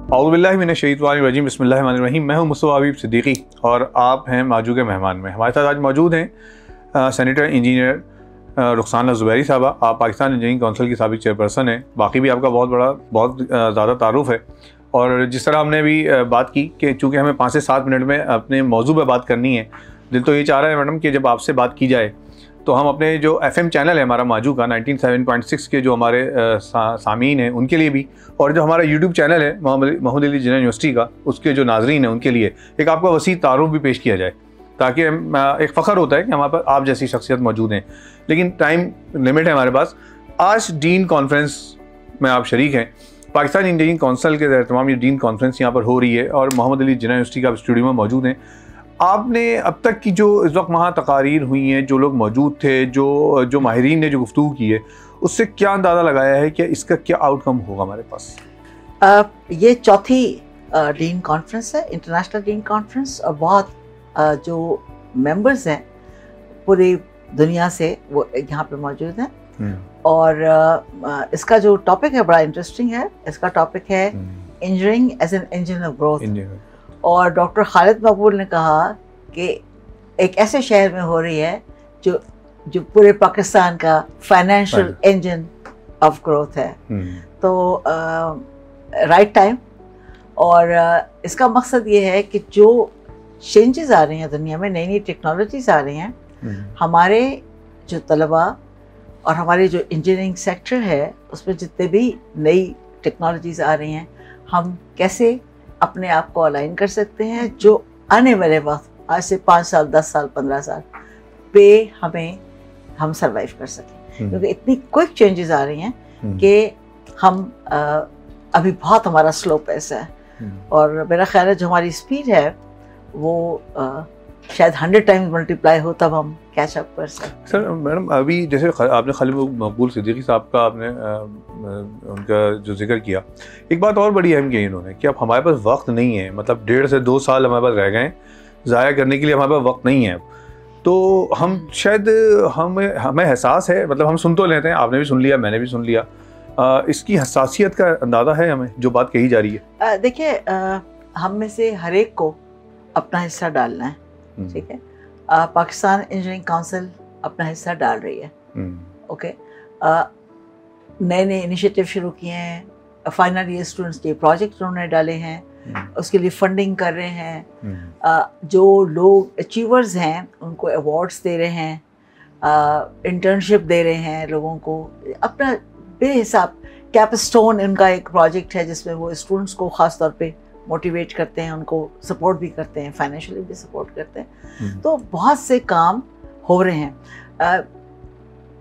औज़ुबिल्लाहि बिस्मिल्लाहिर्रहमानिर्रहीम। मैं हूं मुस्तफ़ा हबीब सिद्दीकी और आप हैं माजू के मेहमान में। हमारे साथ आज मौजूद हैं सेनेटर इंजीनियर रुखसाना ज़ुबैरी साहबा। आप पाकिस्तान इंजीनियरिंग काउंसिल की साबिक़ चेयरपर्सन हैं। बाकी भी आपका बहुत ज़्यादा तारुफ़ है। और जिस तरह हमने अभी बात की कि चूँकि हमें 5 से 7 मिनट में अपने मौजू पर बात करनी है, दिल तो ये चाह रहा है मैडम कि जब आपसे बात की जाए तो हम अपने जो FM चैनल है हमारा माजू का 97.6 के जो हमारे सामीन हैं उनके लिए भी, और जो हमारा YouTube चैनल है मोहम्मद अली जिन्ना यूनिवर्सिटी का, उसके जो नाजरीन हैं उनके लिए एक आपका वसी तारुफ भी पेश किया जाए, ताकि एक फ़ख्र होता है कि हमारे पास आप जैसी शख्सियत मौजूद हैं। लेकिन टाइम लिमिट है हमारे पास। आज डीन कॉन्फ्रेंस में आप शरीक हैं। पाकिस्तान इंजीनियरिंग काउंसिल के तमाम ये डीन कॉन्फ्रेंस यहाँ पर हो रही है और मोहम्मद अली जिन्ना यूनिवर्सिटी का स्टूडियो में मौजूद हैं। आपने अब तक की जो इस वक्त वहाँ तकारीर हुई हैं, जो लोग मौजूद थे, जो माहिरीन ने जो गुफ्तगू की है, उससे क्या अंदाज़ा लगाया है कि इसका क्या आउटकम होगा हमारे पास? ये चौथी डीन कॉन्फ्रेंस है, इंटरनेशनल डीन कॉन्फ्रेंस, और बहुत जो मेंबर्स हैं पूरी दुनिया से वो यहाँ पे मौजूद हैं। और इसका जो टॉपिक है बड़ा इंटरेस्टिंग है। इसका टॉपिक है engineering as an engine of growth. और डॉक्टर खालिद मकबूल ने कहा कि एक ऐसे शहर में हो रही है जो पूरे पाकिस्तान का फाइनेंशियल इंजन ऑफ ग्रोथ है। तो राइट टाइम। और इसका मकसद ये है कि जो चेंजेस आ रही हैं दुनिया में, नई नई टेक्नोलॉजीज आ रही हैं, हमारे जो तलबा और हमारे जो इंजीनियरिंग सेक्टर है उसमें जितने भी नई टेक्नोलॉजीज आ रही हैं, हम कैसे अपने आप को अलाइन कर सकते हैं जो आने वाले वक्त, आज से 5 साल, 10 साल, 15 साल पे हम सरवाइव कर सकें। क्योंकि इतनी क्विक चेंजेस आ रही हैं कि हम अभी बहुत हमारा स्लो पेस है। और मेरा ख्याल है जो हमारी स्पीड है वो शायद 100 टाइम्स मल्टीप्लाई हो तब हम कैच अप कर सकते। सर मैडम, अभी जैसे आपने खालिद मकबूल सिद्दीकी साहब का आपने उनका जो जिक्र किया, एक बात और बड़ी अहम की इन्होंने कि अब हमारे पास वक्त नहीं है, मतलब 1.5 से 2 साल हमारे पास रह गए, ज़ाया करने के लिए हमारे पास वक्त नहीं है। तो हम शायद हमें एहसास है, मतलब हम सुन तो लेते हैं, आपने भी सुन लिया, मैंने भी सुन लिया, इसकी हसासियत का अंदाज़ा है हमें जो बात कही जा रही है? देखिए, हम में से हर एक को अपना हिस्सा डालना है, ठीक है। पाकिस्तान इंजीनियरिंग काउंसिल अपना हिस्सा डाल रही है, ओके। नए नए इनिशिएटिव शुरू किए हैं, फाइनल ईयर स्टूडेंट्स के प्रोजेक्ट उन्होंने डाले हैं, उसके लिए फंडिंग कर रहे हैं। जो लोग अचीवर्स हैं उनको अवार्ड्स दे रहे हैं, इंटर्नशिप दे रहे हैं लोगों को, अपना बेहिसाब। कैपस्टोन इनका एक प्रोजेक्ट है जिसमें वो स्टूडेंट्स को ख़ास तौर पे मोटिवेट करते हैं, उनको सपोर्ट भी करते हैं, फाइनेंशियली भी सपोर्ट करते हैं। तो बहुत से काम हो रहे हैं।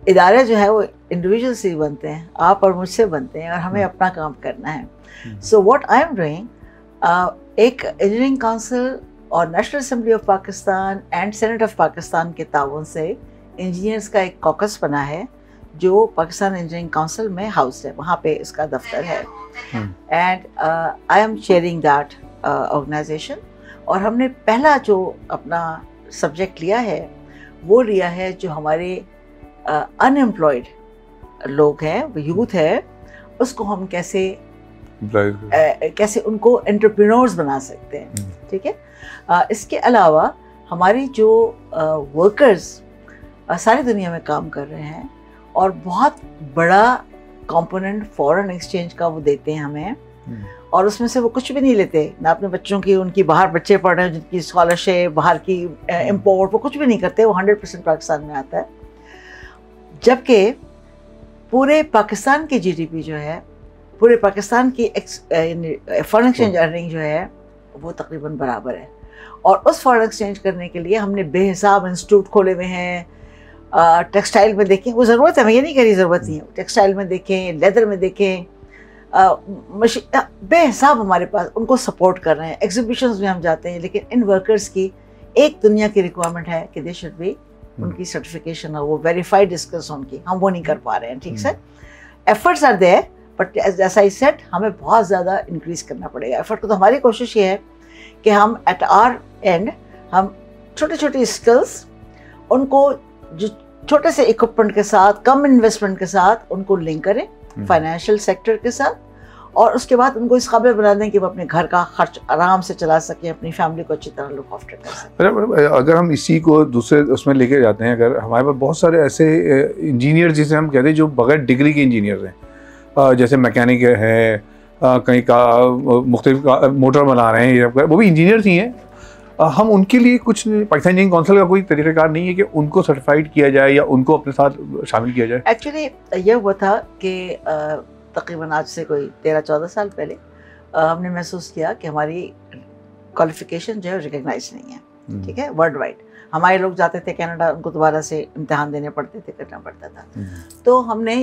इदारे जो है वो इंडिविजुअल से बनते हैं, आप और मुझसे बनते हैं, और हमें अपना काम करना है। So what I am doing, एक इंजीनियरिंग काउंसिल और national assembly of Pakistan and senate of Pakistan के ताउन से इंजीनियर्स का एक कॉकस बना है जो पाकिस्तान इंजीनियरिंग काउंसिल में हाउस है, वहाँ पे इसका दफ्तर है। And I am chairing that organisation. और हमने पहला जो अपना सब्जेक्ट लिया है वो लिया है जो हमारे अनएम्प्लॉयड लोग हैं, यूथ है, उसको हम कैसे उनको एंटरप्रेन्योर्स बना सकते हैं, ठीक है। इसके अलावा हमारी जो वर्कर्स सारी दुनिया में काम कर रहे हैं और बहुत बड़ा कंपोनेंट फॉरेन एक्सचेंज का वो देते हैं हमें, और उसमें से वो कुछ भी नहीं लेते ना अपने बच्चों की, उनकी बाहर बच्चे पढ़ रहे हैं जिनकी स्कॉलरशिप, बाहर की इम्पोर्ट, वो कुछ भी नहीं करते, वो 100% पाकिस्तान में आता है। जबकि पूरे पाकिस्तान की GDP जो है, पूरे पाकिस्तान की फॉरेन एक्सचेंज अर्निंग जो है वो तकरीबन बराबर है। और उस फॉरेन एक्सचेंज करने के लिए हमने बेहिसाब इंस्टीट्यूट खोले हुए हैं। टेक्सटाइल में देखें, वो ज़रूरत है, मैं ये नहीं कह रही ज़रूरत नहीं है, टेक्सटाइल में देखें, लेदर में देखें, बेहिसाब हमारे पास उनको सपोर्ट कर रहे हैं। एग्जीबिशंस में हम जाते हैं, लेकिन इन वर्कर्स की एक दुनिया की रिक्वायरमेंट है कि दे शुड बी, उनकी सर्टिफिकेशन हो, वो वेरीफाइड स्किल्स उनकी, हम वो नहीं कर पा रहे हैं, ठीक से। एफर्ट्स आर देयर, बट जैसा ही सेट हमें बहुत ज़्यादा इंक्रीज़ करना पड़ेगा एफर्ट को। तो हमारी कोशिश ये है कि हम एट आवर एंड हम छोटे छोटे स्किल्स उनको जो छोटे से इक्विपमेंट के साथ, कम इन्वेस्टमेंट के साथ उनको लिंक करें फाइनेंशियल सेक्टर के साथ, और उसके बाद उनको इस काबिल बना दें कि वो अपने घर का खर्च आराम से चला सकें, अपनी फैमिली को अच्छी तरह लुक आफ्टर कर सकें। अगर हम इसी को दूसरे उसमें लेके जाते हैं, अगर हमारे पास बहुत सारे ऐसे इंजीनियर जिसे हम कहते हैं जो बगैर डिग्री के इंजीनियर हैं, जैसे मैकेनिक है, कहीं का मुख्तलिफ मोटर बना रहे हैं, वो भी इंजीनियर्स ही हैं, हम उनके लिए कुछ पाकिस्तान इंजीनियरिंग काउंसिल का कोई तरीक़ाकार नहीं है कि उनको सर्टिफाइड किया जाए या उनको अपने साथ शामिल किया जाए? एक्चुअली ये हुआ था कि तकरीबन आज से कोई 13-14 साल पहले हमने महसूस किया कि हमारी क्वालिफिकेशन जो है रिकग्नाइज नहीं है, ठीक है, वर्ल्ड वाइड। हमारे लोग जाते थे कनाडा, उनको दोबारा से इम्तिहान देने पड़ते थे, करना पड़ता था। तो हमने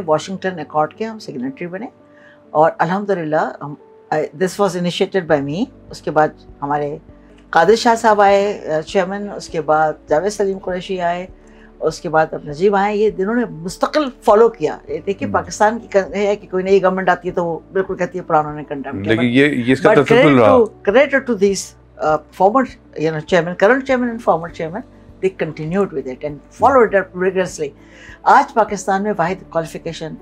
वाशिंगटन अकॉर्ड के हम सिग्नेटरी बने और अल्हम्दुलिल्लाह दिस वाज इनिशिएटेड बाय मी। उसके बाद हमारे कादिर शाह साहब आए चेयरमैन, उसके बाद जावेद सलीम कुरैशी आए, उसके बाद अब नजीब आए। ये दिनों ने मुस्तकिल फॉलो किया। देखिए पाकिस्तान की है कि कोई नई गवर्नमेंट आती है तो वो बिल्कुल कहती है पुरानों ने कंडेम किया, लेकिन ये इसका तसल्सल रहा। Credit to this former chairman, current chairman and former chairman, they continued with it and followed it rigorously. आज पाकिस्तान में वाहिद क्वालिफिकेशन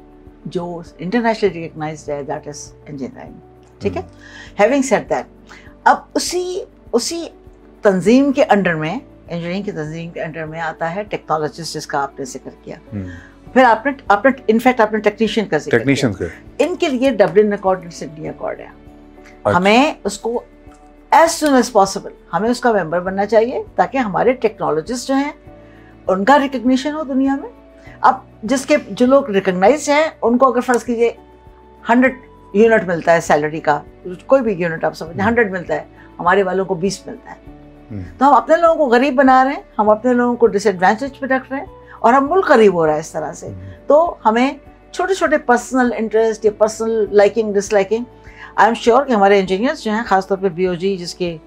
जो इंटरनेशनली रिकग्नाइज्ड है दैट इज इंजीनियरिंग, ठीक है। हैविंग सेड दैट, अब उसी तंजीम के अंडर में, इंजीनियरिंग की तंजीम के अंडर में आता है टेक्नोलॉजिस्ट, जिसका आपने जिक्र किया। फिर आपने इनफैक्ट आपने टेक्नीशियन का जिक्र किया। इनके लिए डबलिन अकॉर्ड और सिडनी अकॉर्ड है। हमें उसको एज सुन एज पॉसिबल हमें उसका मेंबर बनना चाहिए ताकि हमारे टेक्नोलॉजिस्ट जो हैं उनका रिकग्निशन हो दुनिया में। अब जो लोग रिकग्नाइज हैं उनको अगर फर्ज कीजिए 100 यूनिट मिलता है सैलरी का, कोई भी यूनिट आप समझें 100 मिलता है, हमारे वालों को 20 मिलता है। तो हम अपने लोगों को गरीब बना रहे हैं, हम अपने लोगों को डिसएडवांटेज पे रख रहे हैं और हम मुल्क गरीब हो रहा है इस तरह से। तो हमें छोटे छोटे पर्सनल इंटरेस्ट या personal liking disliking, I am sure कि हमारे इंजीनियर्स जो हैं खासतौर पे बीओजी जिसके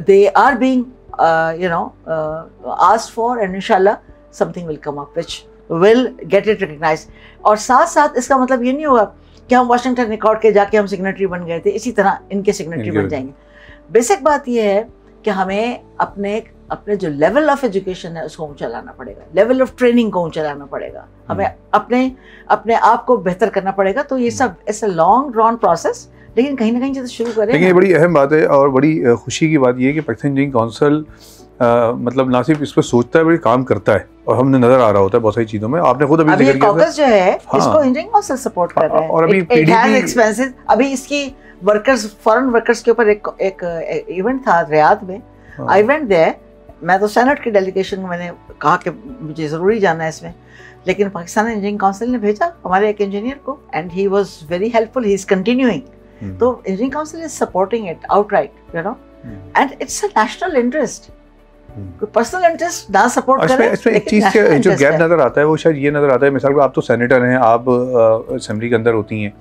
they are being asked for and इंशाल्लाह something will come up which will get it recognized. और साथ साथ इसका मतलब ये नहीं होगा कि हम वाशिंगटन अकॉर्ड के जाके हम सिग्नेटरी बन गए थे, इसी तरह इनके सिग्नेटरी बन जाएंगे। बेसिक बात यह है कि हमें अपने जो लेवल ऑफ एजुकेशन है उसको ऊंचा लाना पड़ेगा, लेवल ऑफ ट्रेनिंग को ऊंचा लाना पड़ेगा, हमें अपने आप को बेहतर करना पड़ेगा। तो ये सब it's a long drawn process, लेकिन कहीं ना कहीं जब शुरू करें। लेकिन ये बड़ी अहम बात है और बड़ी खुशी की बात ये है कि पाकिस्तान इंजीनियरिंग काउंसिल मतलब ना सिर्फ इस पर सोचता है बल्कि काम करता है और हमने नजर आ रहा होता है बहुत सारी चीजों में। आपने खुद अभी जिक्र किया कॉकस जो है इसको इंजीनियरिंग काउंसिल सपोर्ट कर रहा है और अभी पीडीपी अभी इसकी वर्कर्स फॉरेन वर्कर्स के ऊपर एक इवेंट था रियाद में। आई वेंट देयर, मैं तो सेनेट की डेलीगेशन में, मैंने कहा कि मुझे ज़रूरी जाना है इसमें, लेकिन पाकिस्तान इंजीनियरिंग काउंसिल ने भेजा हमारे एक इंजीनियर को and he was very helpful, he is continuing. तो engineering council is supporting it outright, you know, and it's a national interest. कोई पर्सनल इंटरेस्ट ना सपोर्ट करे। इसमें एक चीज़ जो गैप नज़र आता है वो शायद ये नज़र आता है, मिसाल आप तो सेनेटर हैं, आप असेंबली के अंदर होती हैं,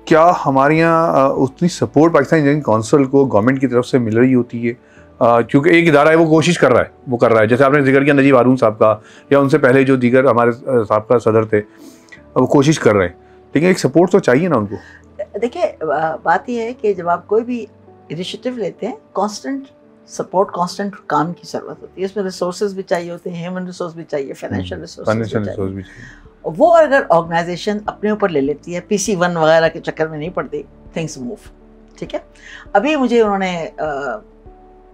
क्या हमारे यहाँ उतनी सपोर्ट पाकिस्तान इंजीनियरिंग काउंसिल को गवर्नमेंट की तरफ से मिल रही होती है? क्योंकि एक इदारा है वो कोशिश कर रहा है, जैसे आपने जिक्र किया नजीब हारून साहब का या उनसे पहले जो दीगर हमारे साहब का सदर थे, वो कोशिश कर रहे हैं, लेकिन एक सपोर्ट तो चाहिए ना उनको। देखिए बात यह है कि जब आप कोई भी इनिशिएटिव लेते हैं कांस्टेंट सपोर्ट, कांस्टेंट काम की ज़रूरत होती है, इसमें रिसोर्सेज भी चाहिए होते हैं, ह्यूमन रिसोर्स भी चाहिए, फाइनेंशियल रिसोर्स भी चाहिए। वो अगर ऑर्गेनाइजेशन अपने ऊपर ले लेती है, PC1 वगैरह के चक्कर में नहीं पड़ती, थिंग्स मूव, ठीक है। अभी मुझे उन्होंने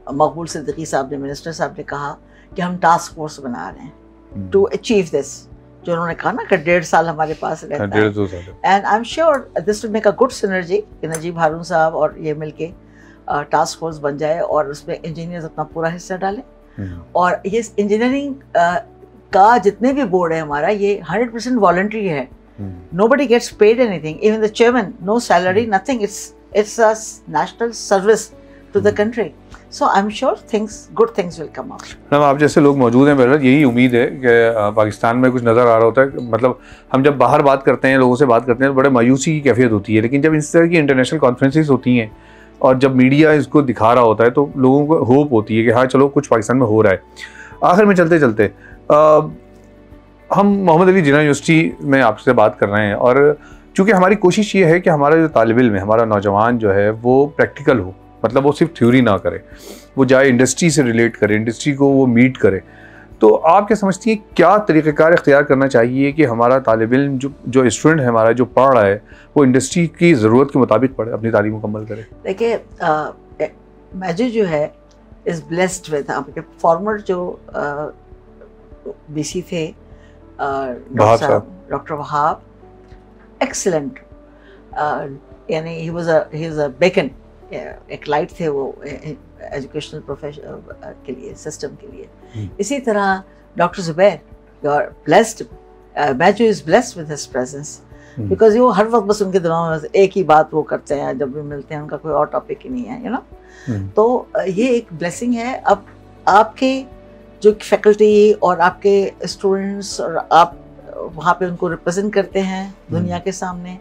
मकबूल सिद्दीकी साहब ने, मिनिस्टर साहब ने कहा कि हम टास्क फोर्स बना रहे हैं टू अचीव दिस, जो उन्होंने कहा ना कि 1.5 साल हमारे पास रहता है, and I am sure this will make a good synergy कि नजीब हारून साहब और ये मिलके टास्क फोर्स बन जाए और उसमें इंजीनियर्स अपना पूरा हिस्सा डालें। और ये इंजीनियरिंग का जितने भी बोर्ड है हमारा, ये 100% वॉलंटरी है, nobody gets paid anything, even the chairman, no salary, nothing, it's a national service to the country. So I am sure good things will come up. Madam आप जैसे लोग मौजूद हैं, बहरहाल यही उम्मीद है कि पाकिस्तान में कुछ नज़र आ रहा होता है, मतलब हम जब बाहर बात करते हैं, लोगों से बात करते हैं, तो बड़े मायूसी की कैफियत होती है, लेकिन जब इस तरह की इंटरनेशनल कॉन्फ्रेंसेस होती हैं और जब मीडिया इसको दिखा रहा होता है तो लोगों को होप होती है कि हाँ चलो कुछ पाकिस्तान में हो रहा है। आखिर में चलते चलते हम मोहम्मद अली जिन्ना यूनिवर्सिटी में आपसे बात कर रहे हैं और चूँकि हमारी कोशिश ये है कि हमारा जो तालिब इल्म है, हमारा नौजवान जो है वो प्रैक्टिकल हो, मतलब वो सिर्फ थ्योरी ना करे, वो जाए इंडस्ट्री से रिलेट करे, इंडस्ट्री को वो मीट करे। तो आप क्या समझती हैं क्या तरीक़ेकार इख्तियार करना चाहिए कि हमारा तालिब इल्म जो स्टूडेंट है हमारा, जो पढ़ रहा है, वो इंडस्ट्री की ज़रूरत के मुताबिक पढ़े, अपनी तालीम मुकम्मल करे? देखिए, मैजू जो है इज़ ब्लेस्ड विद, आपके फॉर्मर जो बीसी थे डॉक्टर वहाब, एक्सीलेंट, यानी ही वाज अ बेकन, एक लाइट थे वो एजुकेशनल प्रोफेशन के लिए, सिस्टम के लिए। इसी तरह doctor Zubair, you are blessed, मैजू is blessed with his presence, because वो हर वक्त बस उनके दिमाग में एक ही बात वो करते हैं, जब भी मिलते हैं उनका कोई और टॉपिक ही नहीं है, यू नो। तो ये एक ब्लेसिंग है। अब आपके जो फैकल्टी और आपके स्टूडेंट्स और आप वहाँ पे उनको रिप्रेजेंट करते हैं दुनिया के सामने,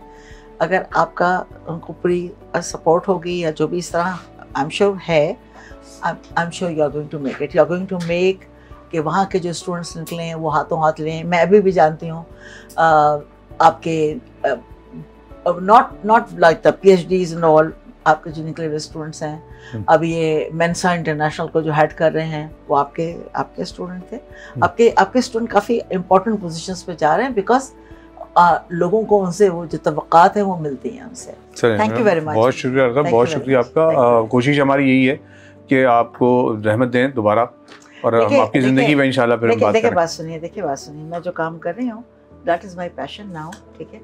अगर आपका उनको पूरी सपोर्ट होगी या जो भी इस तरह, आई एम श्योर है, I am sure you are going to make it, you are going to make कि वहाँ के जो स्टूडेंट्स निकले हैं वो हाथों हाथ लें। मैं अभी भी जानती हूँ आपके not like the PhDs and all, आपके जो निकले हुए स्टूडेंट्स हैं, अब ये मेंसा इंटरनेशनल को जो हेड कर रहे हैं वो आपके स्टूडेंट थे। आपके स्टूडेंट काफ़ी इंपॉर्टेंट पोजीशंस पे जा रहे हैं, बिकॉज लोगों को उनसे वो जो तवक्कात हैं वो मिलती हैं उनसे। थैंक यू वेरी मच, बहुत शुक्रिया, बहुत शुक्रिया आपका। कोशिश हमारी यही है कि आपको रहमत दें दोबारा, और हम आपकी ज़िंदगी में इंशाल्लाह फिर बात करें। बात सुनिए, मैं जो काम कर रही हूँ that is my passion now, ठीक है,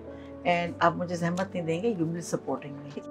एंड आप मुझे जहमत नहीं देंगे, यू विल सपोर्टिंग मी।